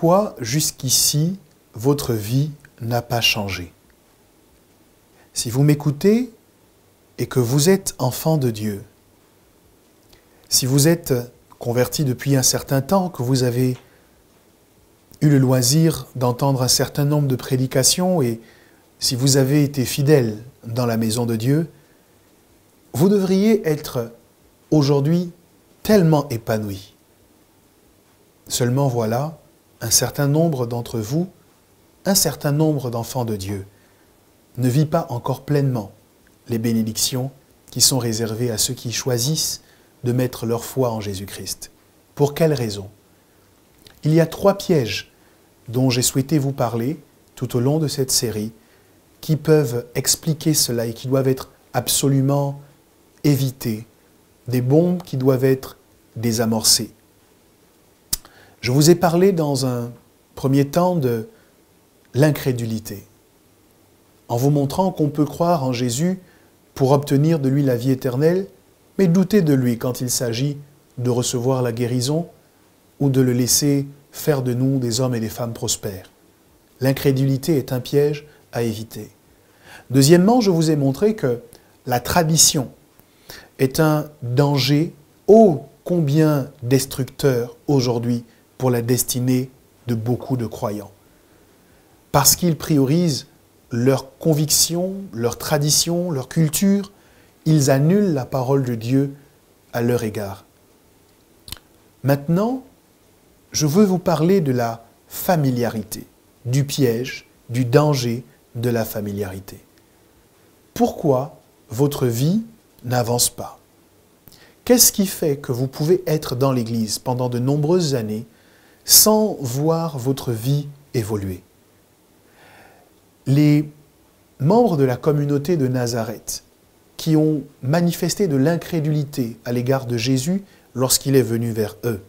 pourquoi jusqu'ici votre vie n'a pas changé. Si vous m'écoutez et que vous êtes enfant de Dieu, si vous êtes converti depuis un certain temps, que vous avez eu le loisir d'entendre un certain nombre de prédications et si vous avez été fidèle dans la maison de Dieu, vous devriez être aujourd'hui tellement épanoui. Seulement voilà, un certain nombre d'entre vous, un certain nombre d'enfants de Dieu, ne vit pas encore pleinement les bénédictions qui sont réservées à ceux qui choisissent de mettre leur foi en Jésus-Christ. Pour quelles raisons? Il y a 3 pièges dont j'ai souhaité vous parler tout au long de cette série qui peuvent expliquer cela et qui doivent être absolument évités, des bombes qui doivent être désamorcées. Je vous ai parlé dans un premier temps de l'incrédulité, en vous montrant qu'on peut croire en Jésus pour obtenir de lui la vie éternelle, mais douter de lui quand il s'agit de recevoir la guérison ou de le laisser faire de nous des hommes et des femmes prospères. L'incrédulité est un piège à éviter. Deuxièmement, je vous ai montré que la tradition est un danger ô combien destructeur aujourd'hui pour la destinée de beaucoup de croyants. Parce qu'ils priorisent leurs convictions, leurs traditions, leur culture, ils annulent la parole de Dieu à leur égard. Maintenant, je veux vous parler de la familiarité, du piège, du danger de la familiarité. Pourquoi votre vie n'avance pas? Qu'est-ce qui fait que vous pouvez être dans l'Église pendant de nombreuses années sans voir votre vie évoluer? Les membres de la communauté de Nazareth qui ont manifesté de l'incrédulité à l'égard de Jésus lorsqu'il est venu vers eux,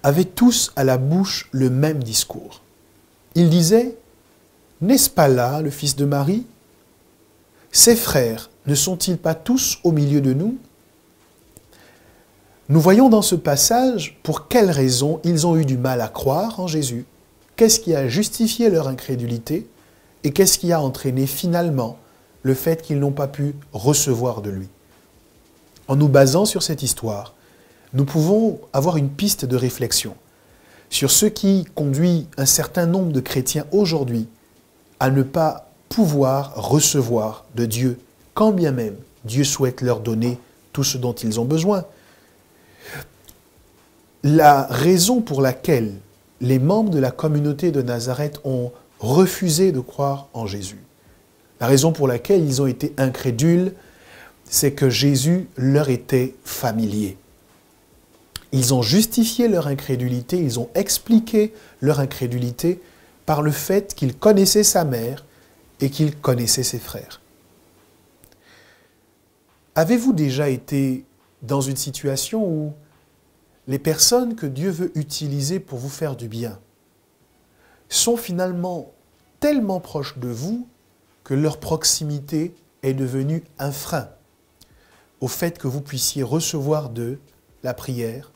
avaient tous à la bouche le même discours. Ils disaient, « N'est-ce pas là le fils de Marie? Ses frères ne sont-ils pas tous au milieu de nous ?» Nous voyons dans ce passage pour quelles raisons ils ont eu du mal à croire en Jésus. Qu'est-ce qui a justifié leur incrédulité et qu'est-ce qui a entraîné finalement le fait qu'ils n'ont pas pu recevoir de lui. En nous basant sur cette histoire, nous pouvons avoir une piste de réflexion sur ce qui conduit un certain nombre de chrétiens aujourd'hui à ne pas pouvoir recevoir de Dieu, quand bien même Dieu souhaite leur donner tout ce dont ils ont besoin. La raison pour laquelle les membres de la communauté de Nazareth ont refusé de croire en Jésus, la raison pour laquelle ils ont été incrédules, c'est que Jésus leur était familier. Ils ont justifié leur incrédulité, ils ont expliqué leur incrédulité par le fait qu'ils connaissaient sa mère et qu'ils connaissaient ses frères. Avez-vous déjà été dans une situation où les personnes que Dieu veut utiliser pour vous faire du bien sont finalement tellement proches de vous que leur proximité est devenue un frein au fait que vous puissiez recevoir d'eux la prière,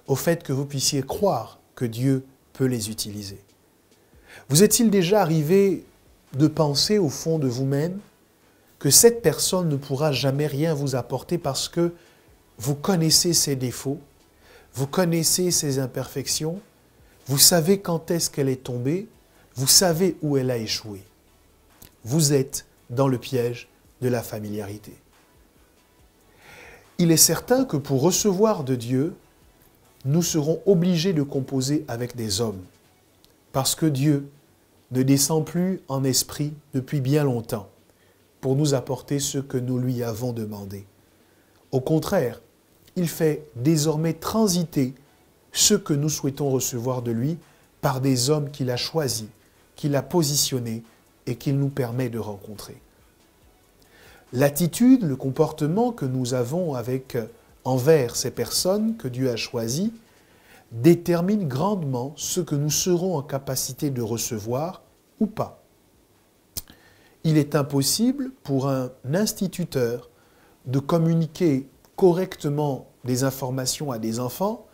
au fait que vous puissiez croire que Dieu peut les utiliser. Vous est-il déjà arrivé de penser au fond de vous-même que cette personne ne pourra jamais rien vous apporter parce que vous connaissez ses défauts, vous connaissez ses imperfections, vous savez quand est-ce qu'elle est tombée, vous savez où elle a échoué. Vous êtes dans le piège de la familiarité. Il est certain que pour recevoir de Dieu, nous serons obligés de composer avec des hommes, parce que Dieu ne descend plus en esprit depuis bien longtemps pour nous apporter ce que nous lui avons demandé. Au contraire, il fait désormais transiter ce que nous souhaitons recevoir de lui par des hommes qu'il a choisis, qu'il a positionnés et qu'il nous permet de rencontrer. L'attitude, le comportement que nous avons envers ces personnes que Dieu a choisies détermine grandement ce que nous serons en capacité de recevoir ou pas. Il est impossible pour un instituteur de communiquer correctement des informations à des enfants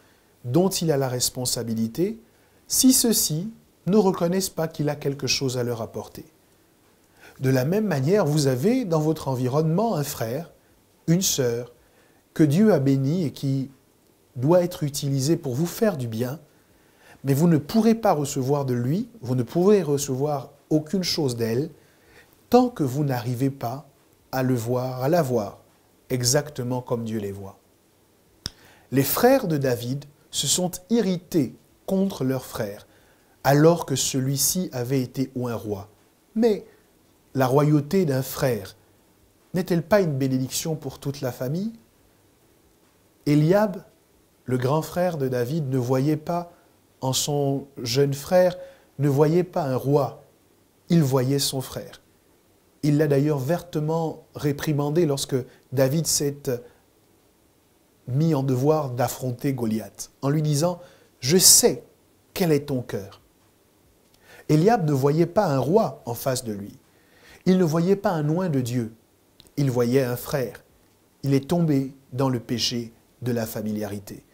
dont il a la responsabilité si ceux-ci ne reconnaissent pas qu'il a quelque chose à leur apporter. De la même manière, vous avez dans votre environnement un frère, une sœur, que Dieu a béni et qui doit être utilisé pour vous faire du bien, mais vous ne pourrez pas recevoir de lui, vous ne pourrez recevoir aucune chose d'elle, tant que vous n'arrivez pas à le voir, à la voir, exactement comme Dieu les voit. Les frères de David se sont irrités contre leur frère, alors que celui-ci avait été un roi. Mais la royauté d'un frère n'est-elle pas une bénédiction pour toute la famille? Eliab, le grand frère de David, ne voyait pas en son jeune frère, ne voyait pas un roi, il voyait son frère. Il l'a d'ailleurs vertement réprimandé lorsque David s'est mis en devoir d'affronter Goliath, en lui disant « Je sais quel est ton cœur ». Eliab ne voyait pas un roi en face de lui. Il ne voyait pas un oint de Dieu. Il voyait un frère. Il est tombé dans le péché de la familiarité.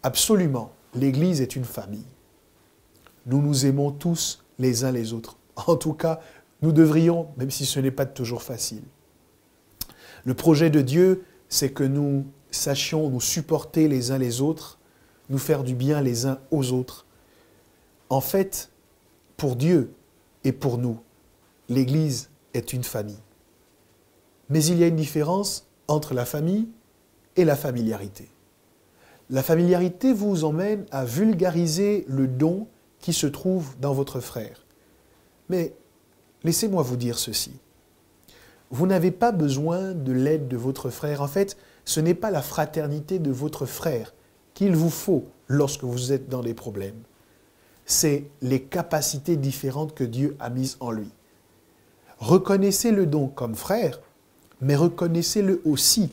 Absolument, l'Église est une famille. Nous nous aimons tous les uns les autres. En tout cas, nous devrions, même si ce n'est pas toujours facile. Le projet de Dieu, c'est que nous sachions nous supporter les uns les autres, nous faire du bien les uns aux autres. En fait, pour Dieu et pour nous, l'Église est une famille. Mais il y a une différence entre la famille et la familiarité. La familiarité vous emmène à vulgariser le don qui se trouve dans votre frère. Mais laissez-moi vous dire ceci. Vous n'avez pas besoin de l'aide de votre frère. En fait, ce n'est pas la fraternité de votre frère qu'il vous faut lorsque vous êtes dans des problèmes. C'est les capacités différentes que Dieu a mises en lui. Reconnaissez le don comme frère, mais reconnaissez-le aussi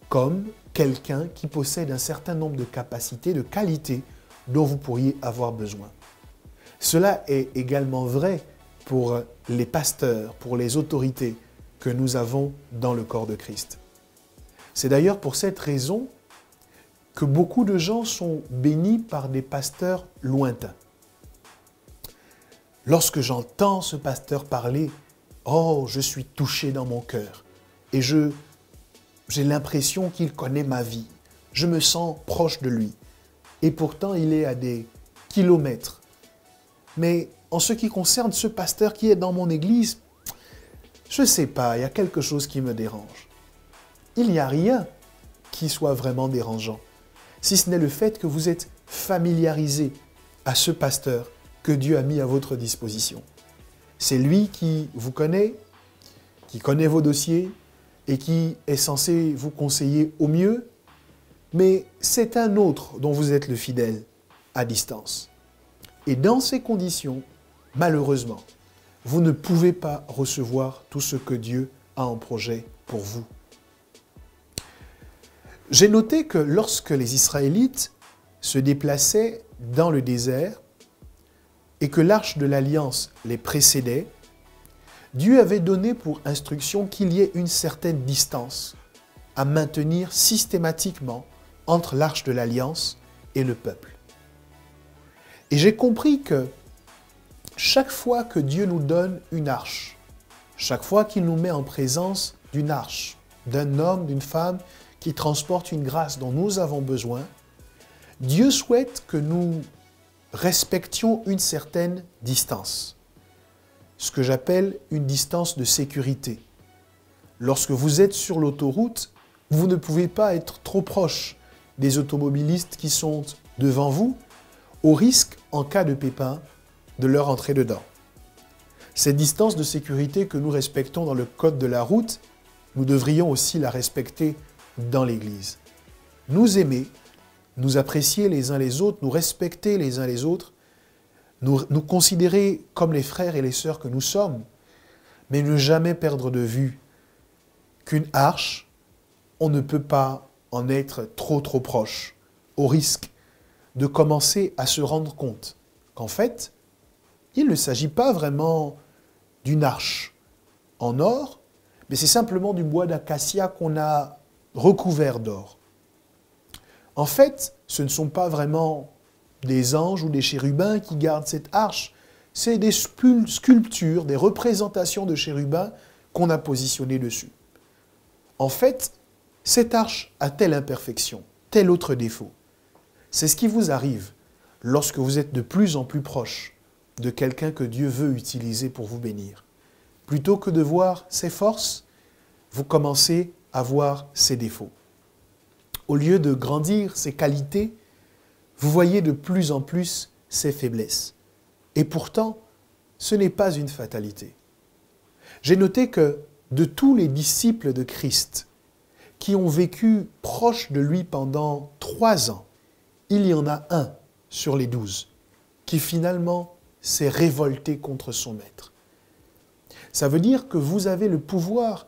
comme quelqu'un qui possède un certain nombre de capacités, de qualités dont vous pourriez avoir besoin. Cela est également vrai pour les pasteurs, pour les autorités que nous avons dans le corps de Christ. C'est d'ailleurs pour cette raison que beaucoup de gens sont bénis par des pasteurs lointains. Lorsque j'entends ce pasteur parler, oh, je suis touché dans mon cœur et j'ai l'impression qu'il connaît ma vie. Je me sens proche de lui. Et pourtant, il est à des kilomètres. Mais en ce qui concerne ce pasteur qui est dans mon église, je ne sais pas, il y a quelque chose qui me dérange. Il n'y a rien qui soit vraiment dérangeant, si ce n'est le fait que vous êtes familiarisé à ce pasteur que Dieu a mis à votre disposition. C'est lui qui vous connaît, qui connaît vos dossiers et qui est censé vous conseiller au mieux, mais c'est un autre dont vous êtes le fidèle à distance. Et dans ces conditions, malheureusement, vous ne pouvez pas recevoir tout ce que Dieu a en projet pour vous. J'ai noté que lorsque les Israélites se déplaçaient dans le désert et que l'arche de l'Alliance les précédait, Dieu avait donné pour instruction qu'il y ait une certaine distance à maintenir systématiquement entre l'arche de l'Alliance et le peuple. Et j'ai compris que chaque fois que Dieu nous donne une arche, chaque fois qu'il nous met en présence d'une arche, d'un homme, d'une femme qui transporte une grâce dont nous avons besoin, Dieu souhaite que nous respections une certaine distance, ce que j'appelle une distance de sécurité. Lorsque vous êtes sur l'autoroute, vous ne pouvez pas être trop proche des automobilistes qui sont devant vous, au risque, en cas de pépin, de leur entrer dedans. Cette distance de sécurité que nous respectons dans le code de la route, nous devrions aussi la respecter dans l'Église. Nous aimer, nous apprécier les uns les autres, nous respecter les uns les autres, nous considérer comme les frères et les sœurs que nous sommes, mais ne jamais perdre de vue qu'une arche, on ne peut pas en être trop proche, au risque de commencer à se rendre compte qu'en fait, il ne s'agit pas vraiment d'une arche en or, mais c'est simplement du bois d'acacia qu'on a recouvert d'or. En fait, ce ne sont pas vraiment des anges ou des chérubins qui gardent cette arche. C'est des sculptures, des représentations de chérubins qu'on a positionnées dessus. En fait, cette arche a telle imperfection, tel autre défaut. C'est ce qui vous arrive lorsque vous êtes de plus en plus proche de quelqu'un que Dieu veut utiliser pour vous bénir. Plutôt que de voir ses forces, vous commencez à voir ses défauts. Au lieu de grandir ses qualités, vous voyez de plus en plus ses faiblesses. Et pourtant, ce n'est pas une fatalité. J'ai noté que de tous les disciples de Christ qui ont vécu proche de lui pendant 3 ans, il y en a un sur les 12 qui finalement s'est révolté contre son maître. Ça veut dire que vous avez le pouvoir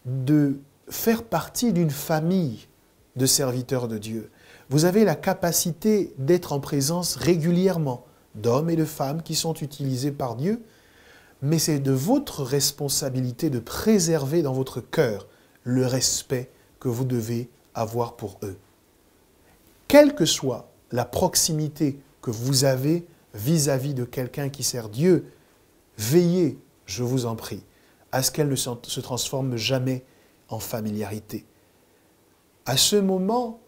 de faire partie d'une famille de serviteurs de Dieu. Vous avez la capacité d'être en présence régulièrement d'hommes et de femmes qui sont utilisés par Dieu, mais c'est de votre responsabilité de préserver dans votre cœur le respect que vous devez avoir pour eux. Quelle que soit la proximité que vous avez vis-à-vis de quelqu'un qui sert Dieu, veillez, je vous en prie, à ce qu'elle ne se transforme jamais en familiarité. À ce moment,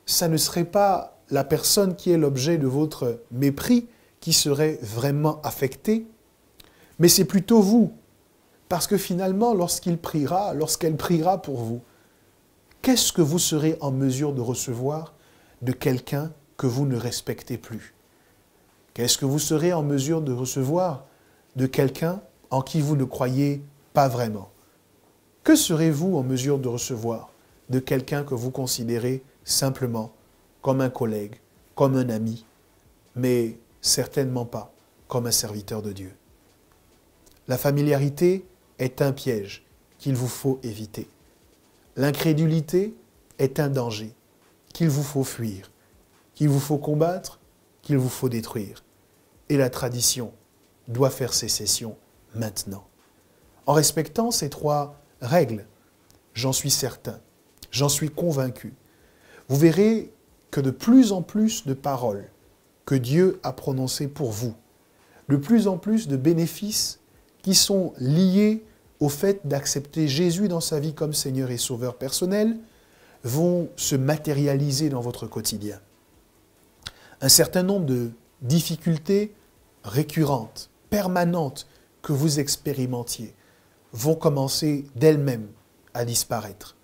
ça ne serait pas la personne qui est l'objet de votre mépris qui serait vraiment affectée, mais c'est plutôt vous. Parce que finalement, lorsqu'elle priera pour vous, qu'est-ce que vous serez en mesure de recevoir de quelqu'un que vous ne respectez plus? Qu'est-ce que vous serez en mesure de recevoir de quelqu'un en qui vous ne croyez pas vraiment? Que serez-vous en mesure de recevoir de quelqu'un que vous considérez simplement comme un collègue, comme un ami, mais certainement pas comme un serviteur de Dieu? La familiarité est un piège qu'il vous faut éviter. L'incrédulité est un danger qu'il vous faut fuir, qu'il vous faut combattre, qu'il vous faut détruire. Et la tradition doit faire sécession maintenant. En respectant ces 3 règles, j'en suis certain, j'en suis convaincu, vous verrez que de plus en plus de paroles que Dieu a prononcées pour vous, de plus en plus de bénéfices qui sont liés au fait d'accepter Jésus dans sa vie comme Seigneur et Sauveur personnel, vont se matérialiser dans votre quotidien. Un certain nombre de difficultés récurrentes, permanentes, que vous expérimentiez, vont commencer d'elles-mêmes à disparaître,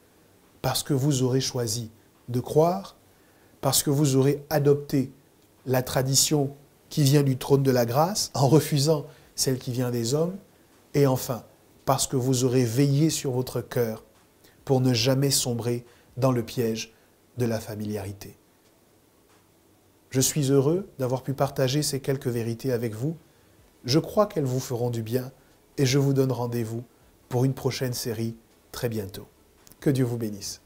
parce que vous aurez choisi de croire, parce que vous aurez adopté la tradition qui vient du trône de la grâce, en refusant celle qui vient des hommes, et enfin, parce que vous aurez veillé sur votre cœur pour ne jamais sombrer dans le piège de la familiarité. Je suis heureux d'avoir pu partager ces quelques vérités avec vous. Je crois qu'elles vous feront du bien et je vous donne rendez-vous pour une prochaine série très bientôt. Que Dieu vous bénisse.